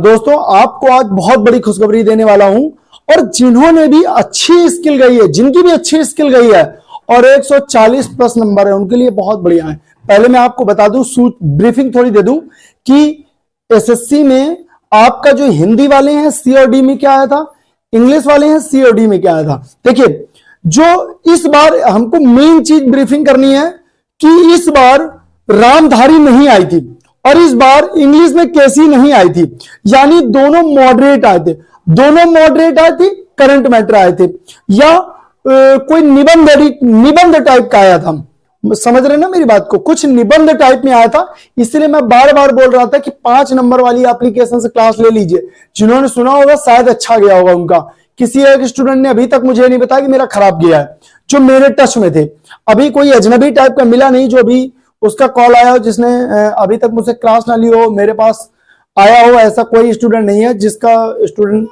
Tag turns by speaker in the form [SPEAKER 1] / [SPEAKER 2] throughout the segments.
[SPEAKER 1] दोस्तों आपको आज बहुत बड़ी खुशखबरी देने वाला हूं और जिन्होंने भी अच्छी स्किल गई है, जिनकी भी अच्छी स्किल गई है और 140 प्लस नंबर है, उनके लिए बहुत बढ़िया है। पहले मैं आपको बता दूं, ब्रीफिंग थोड़ी दे दूं कि एसएससी में आपका जो हिंदी वाले हैं सी और डी में क्या आया था, इंग्लिश वाले हैं सी और डी में क्या आया था। देखिए, जो इस बार हमको मेन चीज ब्रीफिंग करनी है कि इस बार रामधारी नहीं आई थी और इस बार इंग्लिश में कैसी नहीं आई थी, यानी दोनों मॉडरेट आए थे, दोनों मॉडरेट आए थे, करंट मैटर आए थे या कोई निबंध टाइप का आया था। समझ रहे ना मेरी बात को, कुछ निबंध टाइप में आया था। इसलिए मैं बार बार बोल रहा था कि 5 नंबर वाली एप्लीकेशन से क्लास ले लीजिए। जिन्होंने सुना होगा शायद अच्छा गया होगा उनका। किसी एक स्टूडेंट ने अभी तक मुझे नहीं बताया कि मेरा खराब गया है, जो मेरे टच में थे। अभी कोई अजनबी टाइप का मिला नहीं जो अभी उसका कॉल आया हो, जिसने अभी तक मुझसे क्लास ना ली हो, मेरे पास आया हो, ऐसा कोई स्टूडेंट नहीं है। जिसका स्टूडेंट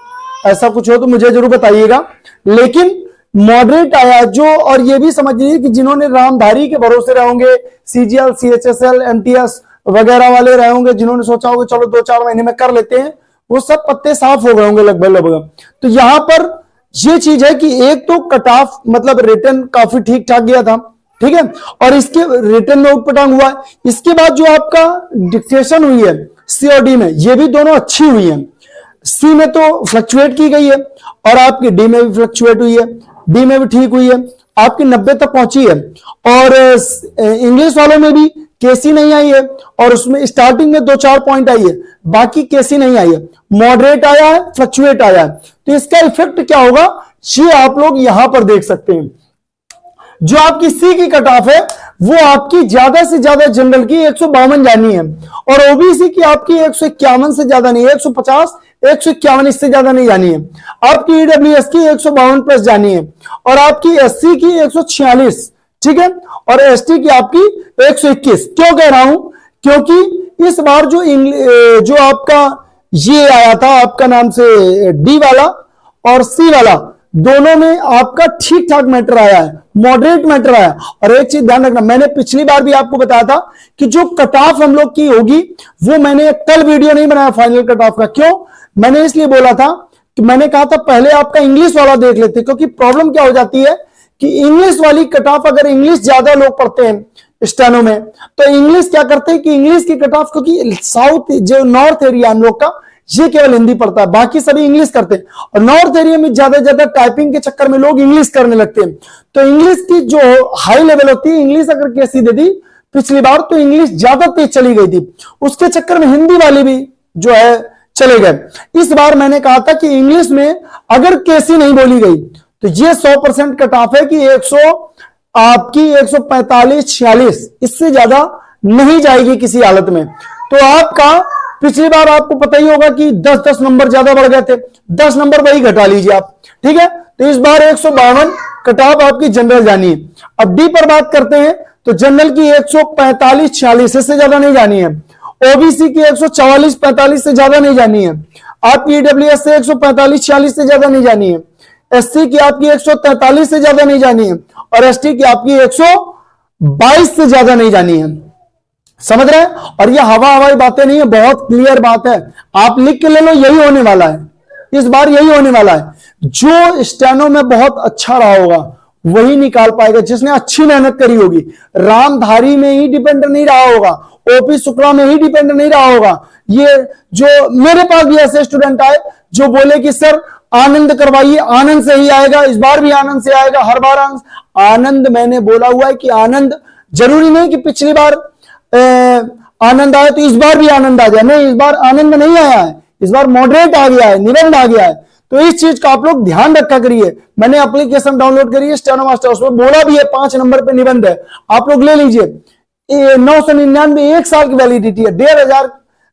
[SPEAKER 1] ऐसा कुछ हो तो मुझे जरूर बताइएगा। लेकिन मॉडरेट आया जो, और ये भी समझिए कि जिन्होंने रामधारी के भरोसे रहे होंगे, सीजीएल, सीएचएसएल, एमटीएस वगैरह वाले रहे होंगे, जिन्होंने सोचा होगा चलो 2-4 महीने में कर लेते हैं, वो सब पत्ते साफ हो गए होंगे लगभग। तो यहां पर ये चीज है कि एक तो कट ऑफ मतलब रिटर्न काफी ठीक ठाक गया था, ठीक है, और इसके रिटर्न में उटपटांग हुआ है। इसके बाद जो आपका डिक्टेशन हुई है सी और डी में, ये भी दोनों अच्छी हुई है। सी में तो फ्लक्चुएट की गई है और आपकी डी में भी फ्लक्चुएट हुई है, डी में भी ठीक हुई है, आपकी 90 तक पहुंची है। और इंग्लिश वालों में भी केसी नहीं आई है और उसमें स्टार्टिंग में 2-4 पॉइंट आई है, बाकी केसी नहीं आई है, मॉडरेट आया है, फ्लक्चुएट आया है। तो इसका इफेक्ट क्या होगा ये आप लोग यहां पर देख सकते हैं। जो आपकी सी की कट ऑफ है वो आपकी ज्यादा से ज्यादा जनरल की 152 जानी है और ओबीसी की आपकी 151 से ज्यादा नहीं, 150, 151 इससे ज्यादा नहीं जानी है। आपकी ईडब्ल्यूएस की 152 प्लस जानी है और आपकी एससी की 146, ठीक है, और एसटी की आपकी 121। क्यों कह रहा हूं, क्योंकि इस बार जो आपका ये आया था आपका नाम से डी वाला और सी वाला, दोनों में आपका ठीक ठाक मैटर आया है, मॉडरेट मैटर आया। और एक चीज ध्यान रखना, मैंने पिछली बार भी आपको बताया था कि जो कट ऑफ हम लोग की होगी वो मैंने कल वीडियो नहीं बनाया फाइनल कट ऑफ का। क्यों मैंने इसलिए बोला था कि मैंने कहा था पहले आपका इंग्लिश वाला देख लेते, क्योंकि प्रॉब्लम क्या हो जाती है कि इंग्लिश वाली कट ऑफ, अगर इंग्लिश ज्यादा लोग पढ़ते हैं स्टेनो में, तो इंग्लिश क्या करते हैं कि इंग्लिश की कट ऑफ, क्योंकि साउथ जो नॉर्थ एरिया हम लोग का, ये केवल हिंदी पढ़ता है, बाकी सभी इंग्लिश करते हैं। और नॉर्थ एरिया में ज्यादा से ज्यादा टाइपिंग के चक्कर में लोग इंग्लिश करने लगते हैं। तो इंग्लिश की जो हाई लेवल होती है, इंग्लिश अगर कैसी दे दी पिछली बार तो इंग्लिश ज्यादा तेज चली गई थी, उसके चक्कर में हिंदी वाली भी जो है चले गए। इस बार मैंने कहा था कि इंग्लिश में अगर कैसी नहीं बोली गई तो ये 100% कट ऑफ है कि आपकी 145-46 इससे ज्यादा नहीं जाएगी किसी हालत में। तो आपका पिछली बार आपको पता ही होगा कि 10-10 नंबर ज्यादा बढ़ गए थे, 10 नंबर वही घटा लीजिए आप, ठीक है। तो इस बार 152 कट ऑफ आपकी जनरल जानी है। अब डी पर बात करते हैं तो जनरल की 145-46 इससे ज्यादा नहीं जानी है, ओबीसी की 144-45 से ज्यादा नहीं जानी है, आपकी ईडब्ल्यूएस से 145-46 से ज्यादा नहीं जानी है, एससी की आपकी 143 से ज्यादा नहीं जानी है और एसटी की आपकी 122 से ज्यादा नहीं जानी है। समझ रहे हैं? और ये हवाई बातें नहीं है, बहुत क्लियर बात है, आप लिख के ले लो, यही होने वाला है, इस बार यही होने वाला है। जो स्टेनो में बहुत अच्छा रहा होगा वही निकाल पाएगा, जिसने अच्छी मेहनत करी होगी। रामधारी में ही डिपेंड नहीं रहा होगा, ओपी शुक्ला में ही डिपेंड नहीं रहा होगा। ये जो मेरे पास भी ऐसे स्टूडेंट आए जो बोले कि सर आनंद करवाइए, आनंद से ही आएगा, इस बार भी आनंद से आएगा, हर बार आनंद। मैंने बोला हुआ है कि आनंद जरूरी नहीं कि पिछली बार आनंद आया तो इस बार भी आनंद आ जाए, नहीं, इस बार आनंद नहीं आया है, इस बार मॉडरेट आ गया है, निबंध आ गया है। तो इस चीज का आप लोग ध्यान रखा करिए। मैंने एप्लीकेशन डाउनलोड करी है स्टेनो मास्टर, उसमें बोला भी है 5 नंबर पे निबंध है, आप लोग ले लीजिए। 999 1 साल की वैलिडिटी है, 1500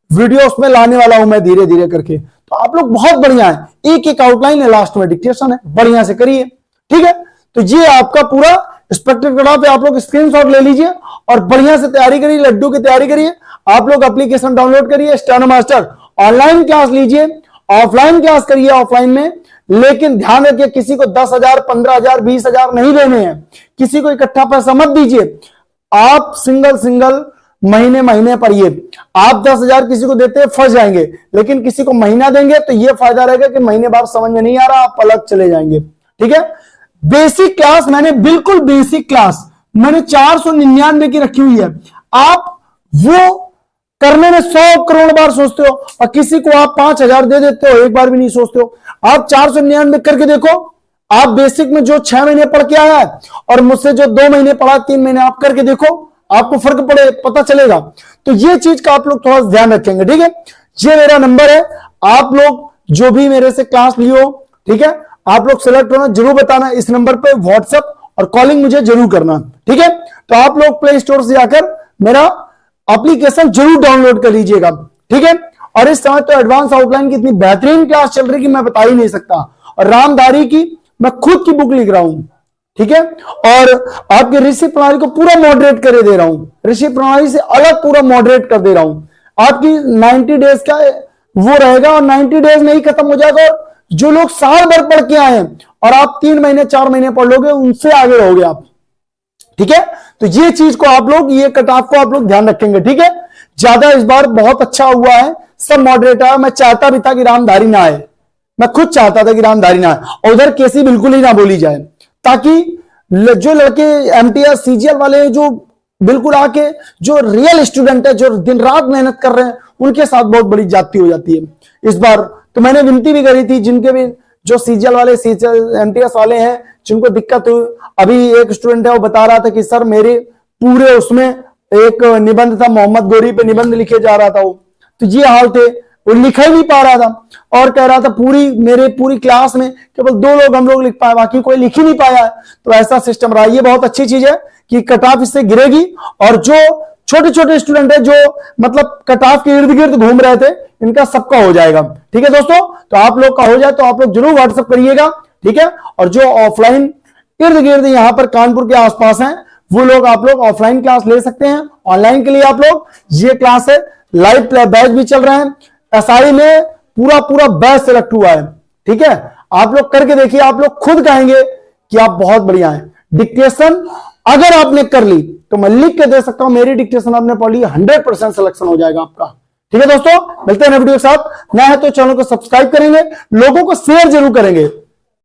[SPEAKER 1] वीडियो उसमें लाने वाला हूं मैं धीरे धीरे करके। तो आप लोग बहुत बढ़िया है, एक एक आउटलाइन है, लास्ट में डिक्टेशन है, बढ़िया से करिए, ठीक है। तो ये आपका पूरा एक्सपेक्टेड कट ऑफ है, आप लोग स्क्रीनशॉट ले लीजिए और बढ़िया से तैयारी करिए, लड्डू की तैयारी करिए। आप लोग एप्लीकेशन डाउनलोड करिए स्टेनो मास्टर, ऑनलाइन क्लास लीजिए, ऑफलाइन क्लास करिए ऑफलाइन में, लेकिन ध्यान रखिए किसी को 10,000, 15,000, 20,000 नहीं देने हैं, किसी को इकट्ठा पैसा मत दीजिए। आप सिंगल महीने महीने पढ़िए। आप 10,000 किसी को देते हैं फंस जाएंगे, लेकिन किसी को महीना देंगे तो यह फायदा रहेगा कि महीने बाद समझ में नहीं आ रहा, आप अलग चले जाएंगे। ठीक है, बेसिक क्लास मैंने बिल्कुल बेसिक क्लास मैंने 499 की रखी हुई है। आप वो करने में 100 करोड़ बार सोचते हो और किसी को आप 5,000 दे देते हो, एक बार भी नहीं सोचते हो। आप 499 करके देखो, आप बेसिक में जो 6 महीने पढ़ के आया है और मुझसे जो 2 महीने पढ़ा, 3 महीने, आप करके देखो, आपको फर्क पता चलेगा। तो ये चीज का आप लोग थोड़ा ध्यान रखेंगे। ठीक है, ये मेरा नंबर है, आप लोग जो भी मेरे से क्लास लियो, ठीक है, आप लोग सेलेक्ट होना जरूर बताना, इस नंबर पे व्हाट्सएप और कॉलिंग मुझे जरूर करना। ठीक है, तो आप लोग प्ले स्टोर से जाकर मेरा एप्लीकेशन जरूर डाउनलोड कर लीजिएगा। ठीक है, और इस समय तो एडवांस आउटलाइन की इतनी बेहतरीन क्लास चल रही कि मैं बता ही नहीं सकता, और रामधारी की मैं खुद की बुक लिख रहा हूं। ठीक है, और आपके ऋषि प्रणाली को पूरा मॉडरेट कर दे रहा हूं, ऋषि प्रणाली से अलग पूरा मॉडरेट कर दे रहा हूं। आपकी 90 डेज का वो रहेगा और 90 डेज में ही खत्म हो जाएगा। और जो लोग साल भर पढ़ के आए हैं और आप 3 महीने 4 महीने पढ़ लोगे, उनसे आगे रहोगे आप। ठीक है, तो ये चीज को आप लोग, ये कट ऑफ को आप लोग ध्यान रखेंगे। ठीक है, ज्यादा इस बार बहुत अच्छा हुआ है, सब मॉडरेट है। मैं चाहता भी था कि रामधारी ना आए, मैं खुद चाहता था कि रामधारी ना आए, और उधर केसी बिल्कुल ही ना बोली जाए, ताकि जो लड़के एमटीएस सीजीएल वाले जो बिल्कुल आके जो रियल स्टूडेंट है, जो दिन रात मेहनत कर रहे हैं, उनके साथ बहुत बड़ी जाती हो जाती है इस बार। तो मैंने विनती भी करी थी, जिनके भी जो सीजीएल वाले, एमटीएस वाले हैं, जिनको दिक्कत हुई, अभी एक स्टूडेंट है वो बता रहा था कि सर मेरे पूरे उसमें एक निबंध था, मोहम्मद गोरी पे निबंध लिखे जा रहा था वो, तो ये हाल थे, वो लिखा ही नहीं पा रहा था, और कह रहा था मेरे पूरी क्लास में केवल 2 लोग हम लोग लिख पाए, बाकी कोई लिख ही नहीं पाया है। तो ऐसा सिस्टम रहा। ये बहुत अच्छी चीज है कि कट ऑफ इससे गिरेगी, और जो छोटे छोटे स्टूडेंट है जो मतलब कट ऑफ के इर्द गिर्द घूम रहे थे, इनका सबका हो जाएगा। ठीक है दोस्तों, तो आप लोग का हो जाए तो आप लोग जरूर व्हाट्सएप करिएगा। ठीक है, और जो ऑफलाइन इर्द गिर्द यहां पर कानपुर के आसपास हैं, वो लोग आप लोग ऑफलाइन क्लास ले सकते हैं। ऑनलाइन के लिए आप लोग, ये क्लास है, लाइव बैच भी चल रहे हैं, एसआई में पूरा बैच सेलेक्ट हुआ है। ठीक है, आप लोग करके देखिए, आप लोग खुद कहेंगे कि आप बहुत बढ़िया हैं। डिक्टेशन अगर आपने कर ली तो मैं लिख के दे सकता हूं, मेरी डिक्टेशन आपने पढ़ ली, 100% सिलेक्शन हो जाएगा आपका। ठीक है दोस्तों, मिलते हैं नए वीडियो के साथ। नया है तो चैनल को सब्सक्राइब करेंगे, लोगों को शेयर जरूर करेंगे।